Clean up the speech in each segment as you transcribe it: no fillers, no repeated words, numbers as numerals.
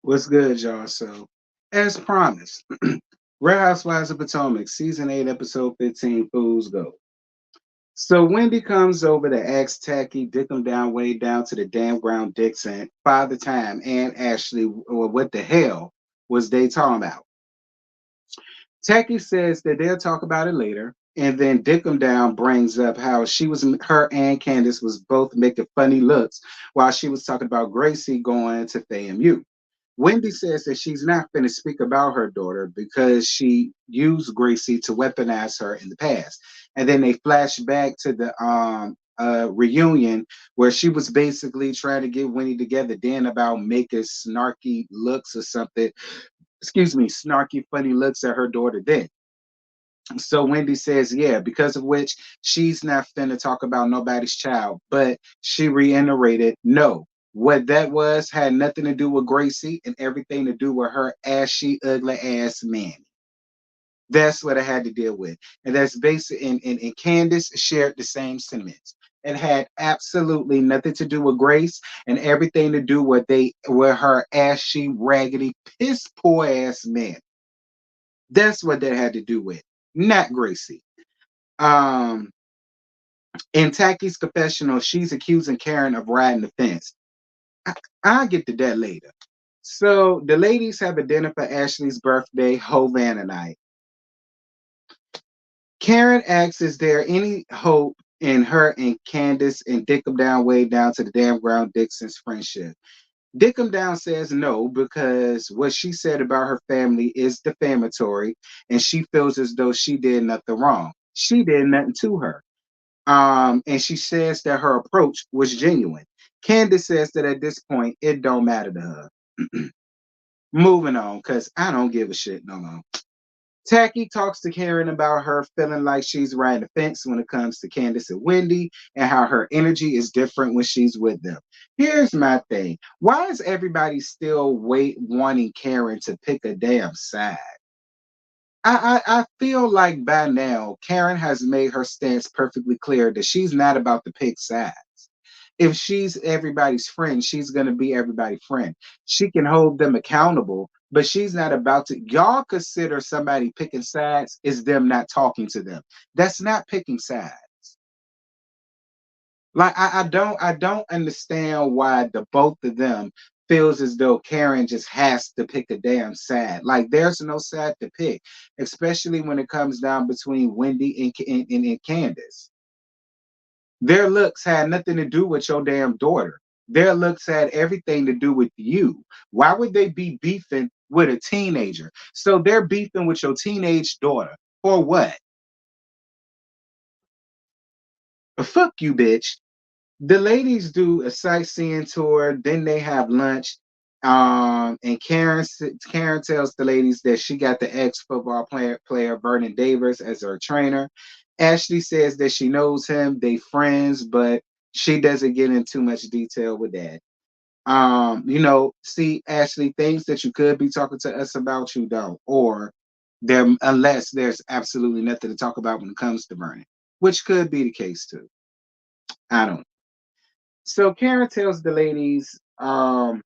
What's good, y'all? So, as promised, Real Housewives of Potomac, season 8, episode 15, Fools Go. So, Wendy comes over to ask Tacky, dick him down, way down to the damn ground, Dixon, Father Time, and Ashley, or what the hell was they talking about? Tacky says that they'll talk about it later. And then Dickum Down brings up how her and Candace was both making funny looks while she was talking about Gracie going to FAMU. Wendy says that she's not going to speak about her daughter because she used Gracie to weaponize her in the past. And then they flash back to the reunion where she was basically trying to get Wendy together then about making snarky looks or something. Excuse me, snarky, funny looks at her daughter then. So Wendy says, yeah, because of which she's not finna talk about nobody's child. But she reiterated, no, what that was had nothing to do with Gracie and everything to do with her ashy, ugly ass man. That's what I had to deal with. And that's basic. And Candace shared the same sentiments. It had absolutely nothing to do with Grace and everything to do with her ashy, raggedy, piss poor ass man. That's what that had to do with, not Gracie. Um, in Tacky's confessional, she's accusing Karen of riding the fence. I, I'll get to that later. So the ladies have a dinner for Ashley's birthday, Hovan and I. Karen asks, is there any hope in her and Candace and Dickum Down way down to the damn ground Dixon's friendship? Dickum Down says no because what she said about her family is defamatory and she feels as though she did nothing wrong. She did nothing to her. And she says that her approach was genuine. Candace says that at this point, it don't matter to her. Moving on, because I don't give a shit no more. Tacky talks to Karen about her feeling like she's riding the fence when it comes to Candace and Wendy and how her energy is different when she's with them. Here's my thing. Why is everybody still wanting Karen to pick a damn side? I feel like by now Karen has made her stance perfectly clear that she's not about to pick sides. If she's everybody's friend, she's gonna be everybody's friend. She can hold them accountable, but she's not about to. Y'all consider somebody picking sides is them not talking to them. That's not picking sides. Like I don't understand why the both of them feels as though Karen just has to pick a damn side. Like there's no side to pick, especially when it comes down between Wendy and Candace. Their looks had nothing to do with your damn daughter. Their looks had everything to do with you. Why would they be beefing with a teenager? So they're beefing with your teenage daughter. For what? Fuck you, bitch. The ladies do a sightseeing tour, then they have lunch. And Karen tells the ladies that she got the ex football player Vernon Davis as her trainer. Ashley says that she knows him, they friends, but she doesn't get in too much detail with that. See, Ashley, things that you could be talking to us about, you don't, or there unless there's absolutely nothing to talk about when it comes to Vernon, which could be the case too. I don't. So Karen tells the ladies, no,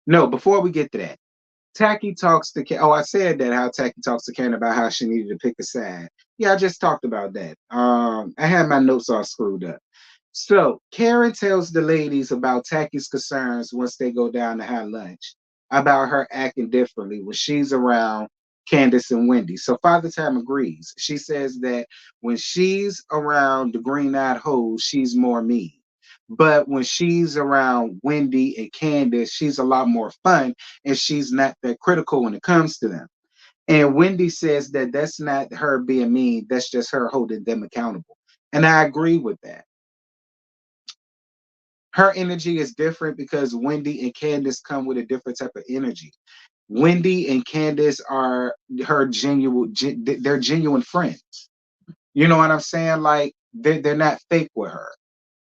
before we get to that, Tacky talks to Karen. Oh, I said that how Tacky talks to Karen about how she needed to pick a side. Yeah, I just talked about that. I had my notes all screwed up. So Karen tells the ladies about Tacky's concerns once they go down to have lunch about her acting differently when she's around Candace and Wendy. So Father Time agrees. She says that when she's around the green-eyed hoes, she's more mean. But when she's around Wendy and Candace, she's a lot more fun and she's not that critical when it comes to them. And Wendy says that that's not her being mean, that's just her holding them accountable. And I agree with that. Her energy is different because Wendy and Candace come with a different type of energy. Wendy and Candace are they're genuine friends. You know what I'm saying? Like they're not fake with her.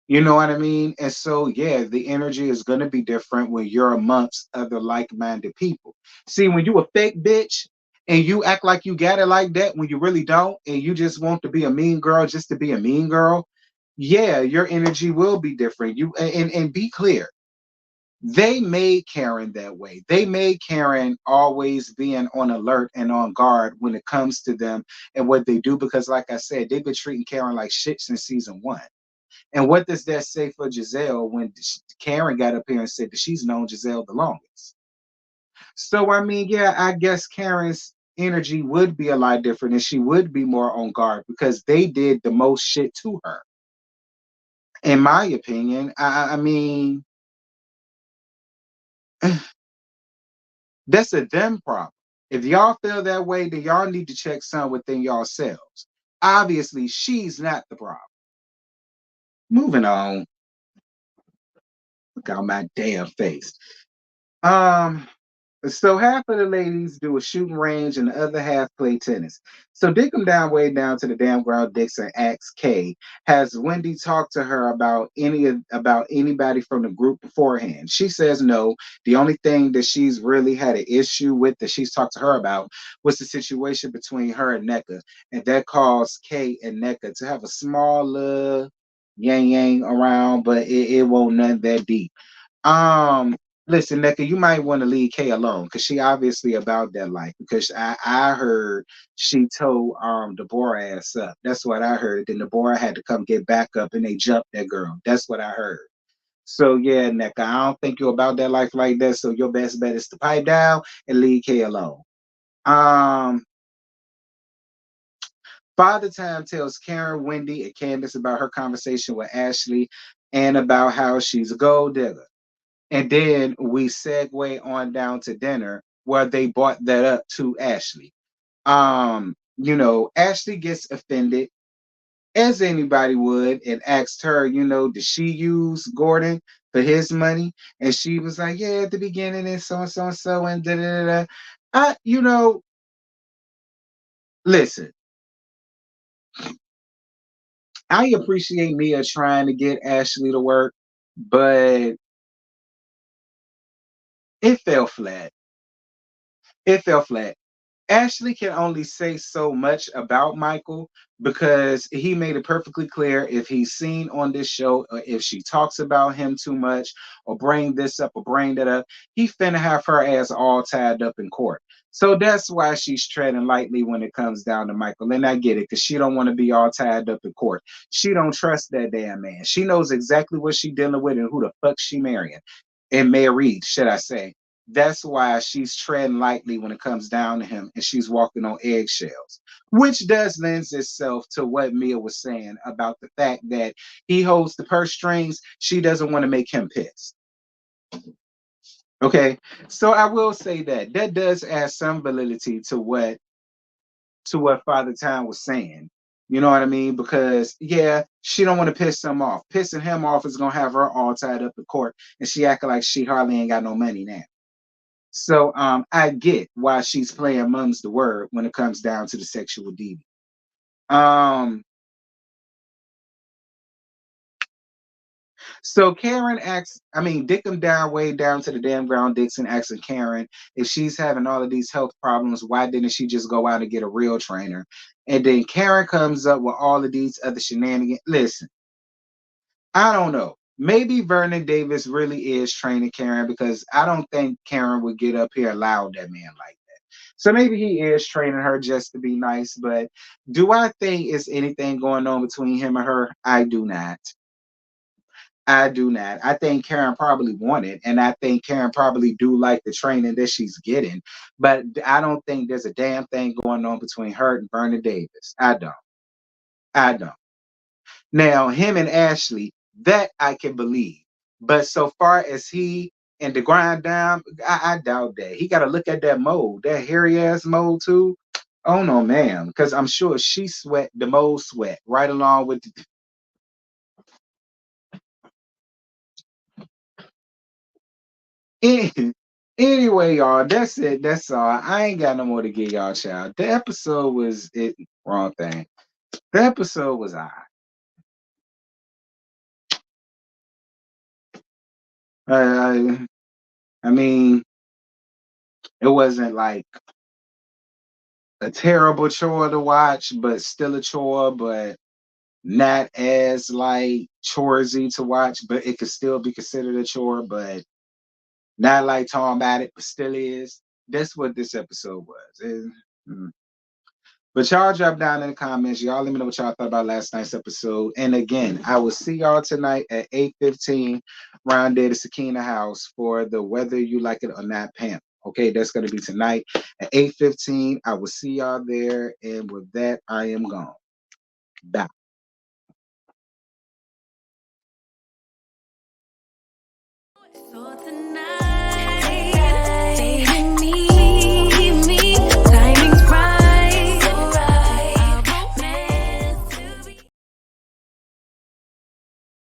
You know what I mean? And so, yeah, the energy is going to be different when you're amongst other like-minded people. See, when you a fake bitch and you act like you got it like that when you really don't, and you just want to be a mean girl just to be a mean girl, yeah, your energy will be different. And be clear. They made Karen that way. They made Karen always being on alert and on guard when it comes to them and what they do. Because, like I said, they've been treating Karen like shit since season one. And what does that say for Giselle when Karen got up here and said that she's known Giselle the longest? So, I mean, yeah, I guess Karen's energy would be a lot different and she would be more on guard because they did the most shit to her. In my opinion, I mean, that's a them problem. If y'all feel that way, then y'all need to check some within yourselves. Obviously, she's not the problem. Moving on. Look out my damn face. Um, So half of the ladies do a shooting range and the other half play tennis. So Dick 'em down way down to the damn ground. Dixon asks Kay, has Wendy talked to her about anybody from the group beforehand? She says no. The only thing that she's really had an issue with that she's talked to her about was the situation between her and NECA. And that caused Kay and NECA to have a small yang yang around, but it won't none that deep. Um, Listen, Becca, you might want to leave Kay alone because she obviously about that life. Because I heard she told Deborah ass up. That's what I heard. Then Deborah had to come get back up and they jumped that girl. That's what I heard. So yeah, Necca, I don't think you're about that life like that. So your best bet is to pipe down and leave Kay alone. Um, Father Time tells Karen, Wendy, and Candace about her conversation with Ashley and about how she's a gold digger. And then we segue on down to dinner where they brought that up to Ashley. Ashley gets offended as anybody would and asked her, did she use Gordon for his money? And she was like, yeah, at the beginning and so and so and so and da da da. Listen, I appreciate Mia trying to get Ashley to work, but it fell flat. It fell flat. Ashley can only say so much about Michael because he made it perfectly clear if he's seen on this show or if she talks about him too much or bring this up or bring that up, he finna have her ass all tied up in court. So that's why she's treading lightly when it comes down to Michael. And I get it because she don't want to be all tied up in court. She don't trust that damn man. She knows exactly what she dealing with and who the fuck she marrying. And married, should I say. That's why she's treading lightly when it comes down to him and she's walking on eggshells, which does lends itself to what Mia was saying about the fact that he holds the purse strings. She doesn't want to make him pissed. Okay. So I will say that that does add some validity to what Father Time was saying. You know what I mean? Because yeah, she don't want to piss him off. Pissing him off is gonna have her all tied up in court, and she acting like she hardly ain't got no money now. So I get why she's playing mum's the word when it comes down to the sexual deviant. Um, so Karen asks, I mean, dick him down way down to the damn ground. Dixon asking Karen if she's having all of these health problems, why didn't she just go out and get a real trainer? And then Karen comes up with all of these other shenanigans. Listen, I don't know. Maybe Vernon Davis really is training Karen because I don't think Karen would get up here and allow that man like that. So maybe he is training her just to be nice. But do I think it's anything going on between him and her? I do not. I do not. I think Karen probably wanted, and I think Karen probably do like the training that she's getting. But I don't think there's a damn thing going on between her and Vernon Davis. I don't. I don't. Now, him and Ashley, that I can believe. But so far as he and the grind down, I doubt that. He got to look at that mold, that hairy ass mold too. Oh no, ma'am, because I'm sure she sweat the mold sweat right along with the. Anyway, y'all, that's it. That's all. I ain't got no more to get y'all, child. The episode was it wrong thing. The episode was I. I mean, it wasn't like a terrible chore to watch, but still a chore, but not as like choresy to watch, but it could still be considered a chore. But Not like talking about it, but still is. That's what this episode was. But y'all drop down in the comments. Y'all let me know what y'all thought about last night's episode. And again, I will see y'all tonight at 8:15 around there to Sakina House for the Whether You Like It or Not panel. Okay, that's going to be tonight at 8:15. I will see y'all there. And with that, I am gone. Bye. So tonight